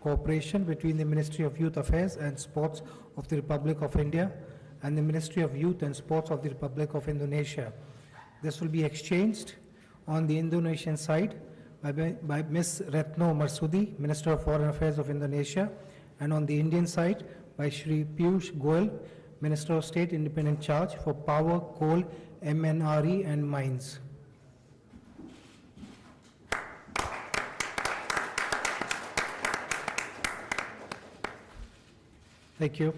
cooperation between the Ministry of Youth Affairs and Sports of the Republic of India and the Ministry of Youth and Sports of the Republic of Indonesia. This will be exchanged on the Indonesian side by Ms. Retno Marsudi, Minister of Foreign Affairs of Indonesia, and on the Indian side by Shri Piyush Goyal, Minister of State Independent Charge for Power, Coal, MNRE and Mines. Thank you.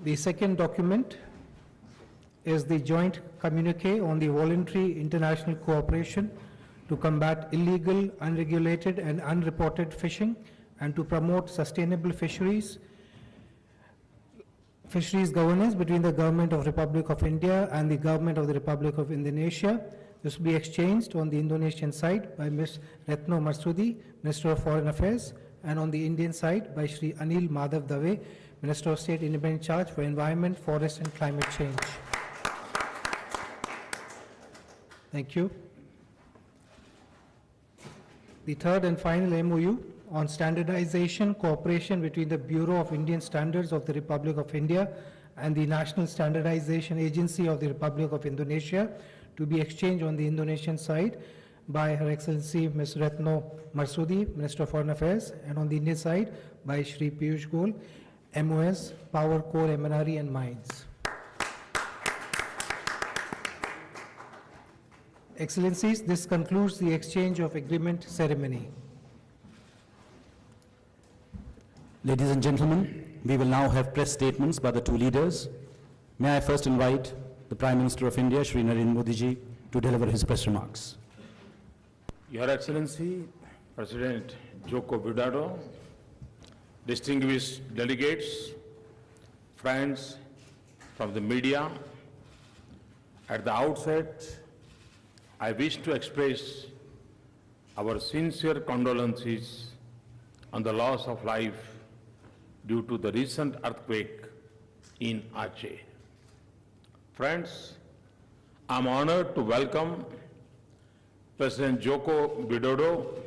The second document is the joint communique on the voluntary international cooperation to combat illegal, unregulated and unreported fishing and to promote sustainable fisheries governance between the Government of Republic of India and the Government of the Republic of Indonesia. This will be exchanged on the Indonesian side by Ms. Retno Marsudi, Minister of Foreign Affairs, and on the Indian side by Shri Anil Madhav Dave, Minister of State Independent Charge for Environment, Forest and Climate Change. Thank you. The third and final MOU on standardization cooperation between the Bureau of Indian Standards of the Republic of India and the National Standardization Agency of the Republic of Indonesia to be exchanged on the Indonesian side by Her Excellency Ms. Retno Marsudi, Minister of Foreign Affairs, and on the Indian side by Shri Piyush Goyal, MOS, Power, Coal, MNRE and Mines. Excellencies, this concludes the exchange of agreement ceremony. Ladies and gentlemen, we will now have press statements by the two leaders. May I first invite the Prime Minister of India, Shri Narendra Modi ji, to deliver his press remarks. Your Excellency, President Joko Widodo, distinguished delegates, friends from the media, at the outset, I wish to express our sincere condolences on the loss of life due to the recent earthquake in Aceh. Friends, I'm honored to welcome President Joko Widodo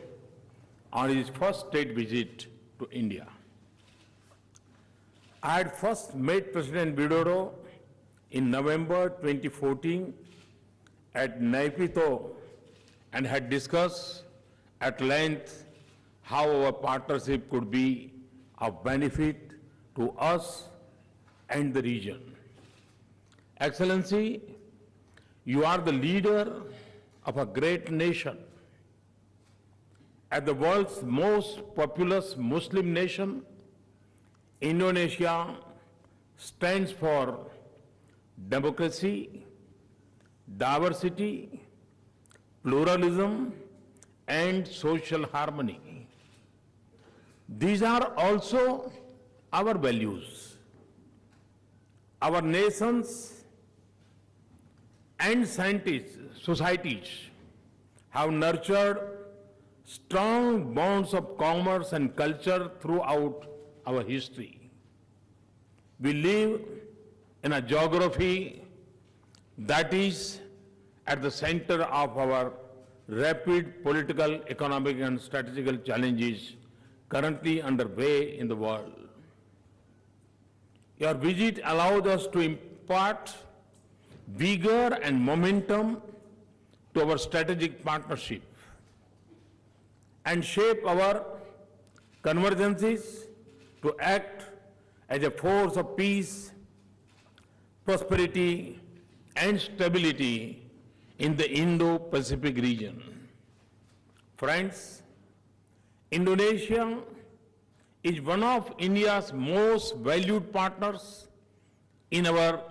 on his first state visit to India. I had first met President Widodo in November 2014 at Naypyidaw and had discussed at length how our partnership could be of benefit to us and the region. Excellency, you are the leader of a great nation. As the world's most populous Muslim nation, Indonesia stands for democracy, diversity, pluralism, and social harmony. These are also our values. Our nations and societies have nurtured strong bonds of commerce and culture throughout our history. We live in a geography that is at the center of our rapid political, economic, and strategic challenges currently underway in the world. Your visit allowed us to impart vigor and momentum to our strategic partnership and shape our convergences to act as a force of peace, prosperity, and stability in the Indo-Pacific region. Friends, Indonesia is one of India's most valued partners in our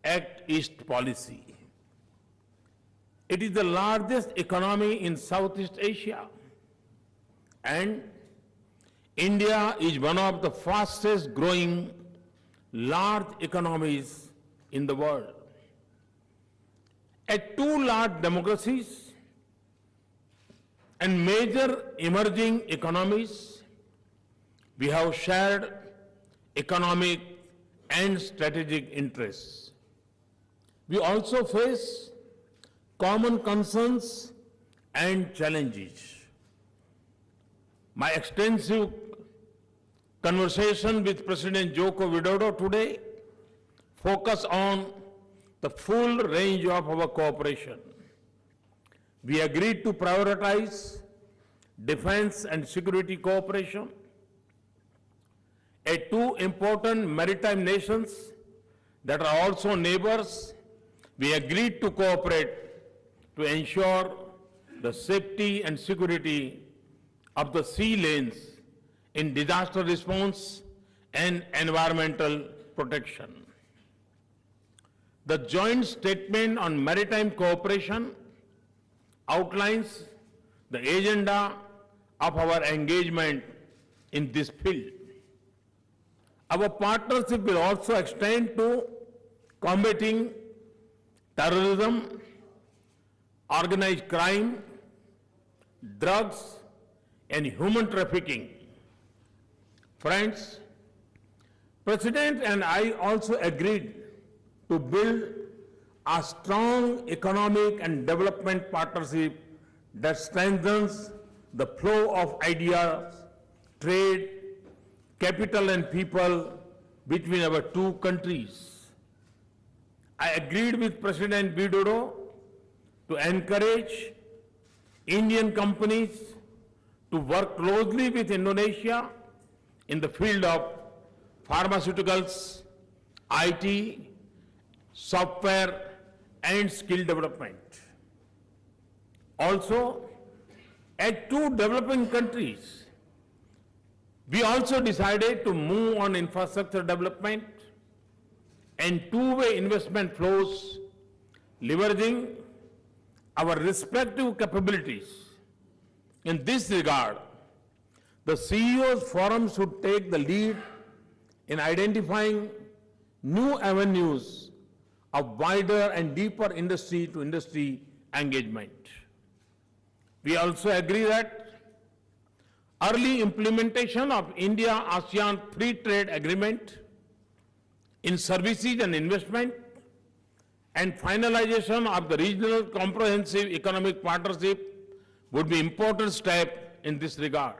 Act East policy. It is the largest economy in Southeast Asia, and India is one of the fastest growing large economies in the world. As two large democracies and major emerging economies, we have shared economic and strategic interests. We also face common concerns and challenges. My extensive conversation with President Joko Widodo today focus on the full range of our cooperation. We agreed to prioritize defense and security cooperation. Two important maritime nations that are also neighbors, we agreed to cooperate to ensure the safety and security of the sea lanes in disaster response and environmental protection. The joint statement on maritime cooperation outlines the agenda of our engagement in this field. Our partnership will also extend to combating terrorism, organized crime, drugs, and human trafficking. Friends, President and I also agreed to build a strong economic and development partnership that strengthens the flow of ideas, trade, capital and people between our two countries. I agreed with President Widodo to encourage Indian companies to work closely with Indonesia in the field of pharmaceuticals, IT, software, and skill development. Also, as two developing countries, we also decided to move on infrastructure development and two-way investment flows, leveraging our respective capabilities. In this regard, the CEOs Forum should take the lead in identifying new avenues of wider and deeper industry-to-industry engagement. We also agree that early implementation of India-ASEAN Free Trade Agreement in services and investment and finalization of the Regional Comprehensive Economic Partnership would be important step in this regard.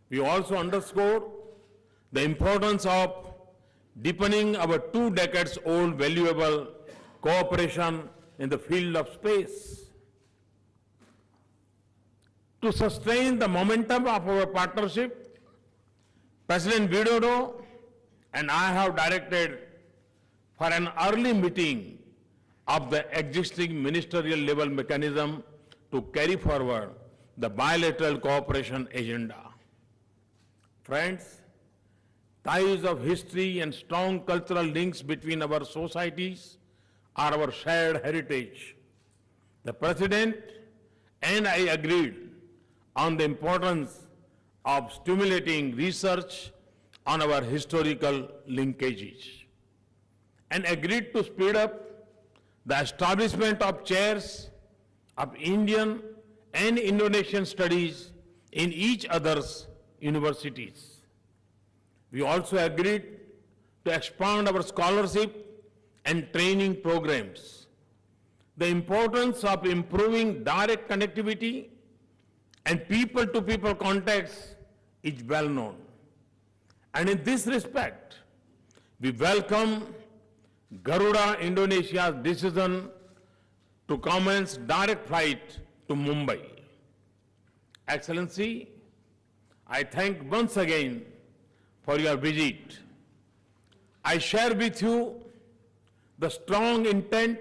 We also underscore the importance of deepening our 2 decades-old valuable cooperation in the field of space. To sustain the momentum of our partnership, President Widodo and I have directed for an early meeting of the existing ministerial level mechanism to carry forward the bilateral cooperation agenda. Friends, ties of history and strong cultural links between our societies are our shared heritage. The President and I agreed on the importance of stimulating research on our historical linkages and agreed to speed up the establishment of chairs of Indian and Indonesian studies in each other's universities. We also agreed to expand our scholarship and training programs. The importance of improving direct connectivity and people-to-people contacts is well known. And in this respect, we welcome Garuda Indonesia's decision to commence direct flight to Mumbai. Excellency, I thank once again for your visit. I share with you the strong intent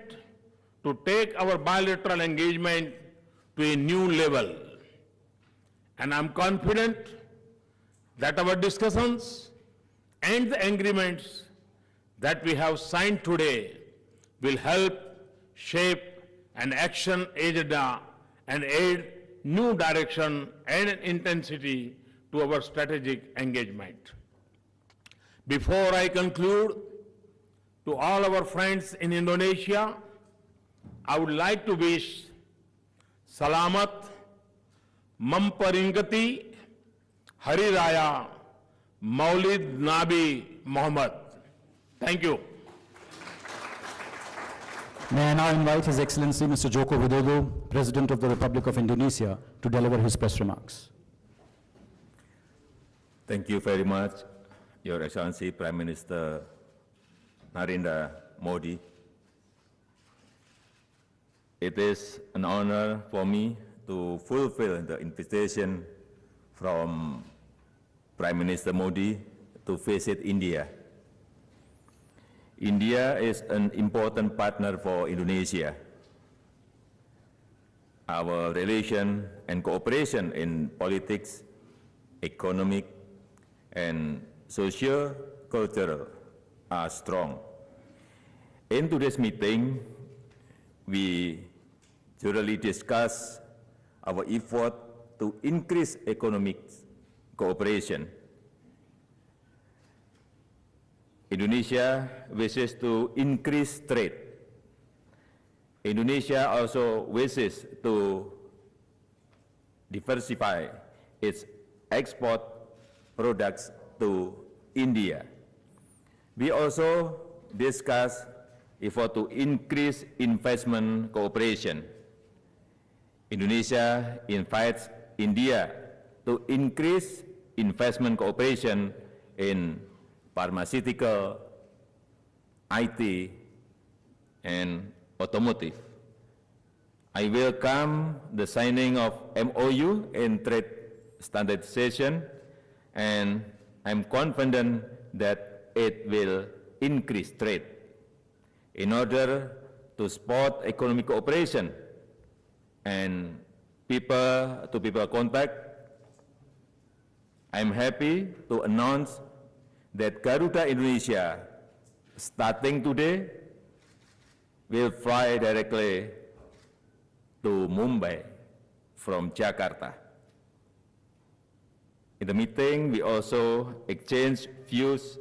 to take our bilateral engagement to a new level. And I'm confident that our discussions and the agreements that we have signed today will help shape an action agenda and add new direction and intensity to our strategic engagement. Before I conclude, to all our friends in Indonesia, I would like to wish Salamat Memperingati Hari Raya Maulid Nabi Muhammad. Thank you. May I now invite His Excellency Mr. Joko Widodo, President of the Republic of Indonesia, to deliver his press remarks. Thank you very much, Your Excellency Prime Minister Narendra Modi. It is an honor for me to fulfill the invitation from Prime Minister Modi to visit India. India is an important partner for Indonesia. Our relation and cooperation in politics, economic, and socio-cultural are strong. In today's meeting, we thoroughly discuss our effort to increase economic cooperation. Indonesia wishes to increase trade. Indonesia also wishes to diversify its export products to India. We also discuss effort to increase investment cooperation. Indonesia invites India to increase investment cooperation in pharmaceutical, IT, and automotive. I welcome the signing of MOU in trade standardization, and I'm confident that it will increase trade. In order to support economic cooperation and people-to-people contact, I'm happy to announce that Garuda Indonesia, starting today, will fly directly to Mumbai from Jakarta. In the meeting, we also exchanged views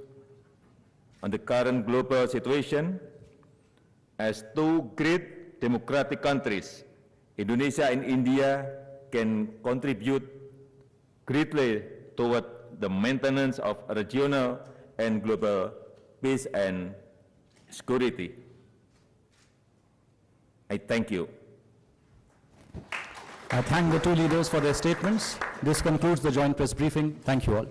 on the current global situation. As two great democratic countries, Indonesia and India can contribute greatly toward the maintenance of regional and global peace and security. I thank you. I thank the two leaders for their statements. This concludes the joint press briefing. Thank you all.